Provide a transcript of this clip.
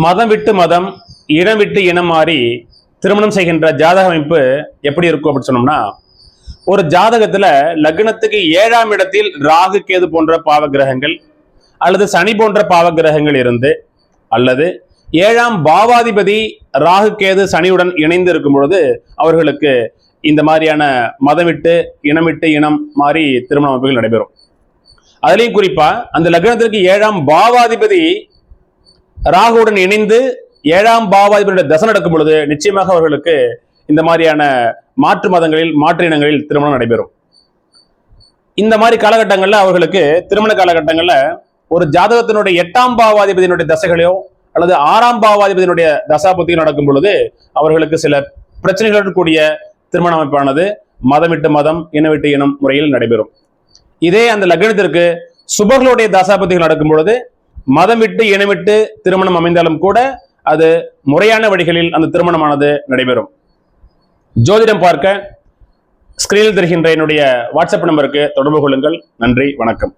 மதம் விட்டு மதம், இனம் விட்டு இனம் மாறி திருமணம் செய்கின்ற ஜாதக அமைப்பு எப்படி இருக்கும் அப்படின்னு சொன்னோம்னா, ஒரு ஜாதகத்துல லக்னத்துக்கு 7ஆம் இடத்தில் ராகு கேது போன்ற பாவ கிரகங்கள் அல்லது சனி போன்ற பாவ கிரகங்கள் இருந்து, அல்லது 7ஆம் பாவாதிபதி ராகு கேது சனியுடன் இணைந்து இருக்கும் பொழுது அவர்களுக்கு இந்த மாதிரியான மதம் விட்டு இனம் மாறி திருமண அமைப்புகள் நடைபெறும். அதுலயும் குறிப்பா அந்த லக்னத்திற்கு 7ஆம் பாவாதிபதி ராகுவுடன் இணைந்து 7ஆம் பாவாதிபதியுடைய தசை நடக்கும் பொழுது நிச்சயமாக அவர்களுக்கு இந்த மாதிரியான மாற்று மதங்களில் மாற்று இனங்களில் திருமணம் நடைபெறும். இந்த மாதிரி காலகட்டங்கள்ல அவர்களுக்கு திருமண காலகட்டங்கள்ல ஒரு ஜாதகத்தினுடைய 8ஆம் பாவாதிபதியினுடைய தசைகளையோ அல்லது 6ஆம் பாவாதிபதியினுடைய தசாபுத்திகள் நடக்கும் பொழுது அவர்களுக்கு சில பிரச்சனைகளுடன் கூடிய திருமண அமைப்பானது மதம் விட்டு மதம், இனம் விட்டு இனம் முறையில் நடைபெறும். இதே அந்த லக்னத்திற்கு சுபர்களுடைய தசாபுத்திகள் நடக்கும் பொழுது மதம் விட்டு இனம் விட்டு திருமணம் அமைந்தாலும் கூட அது முறையான வழிகளில் அந்த திருமணமானது நடைபெறும். ஜோதிடம் பார்க்க ஸ்கிரீனில் தெரிகின்ற என்னுடைய வாட்ஸ்அப் நம்பருக்கு தொடர்பு கொள்ளுங்கள். நன்றி, வணக்கம்.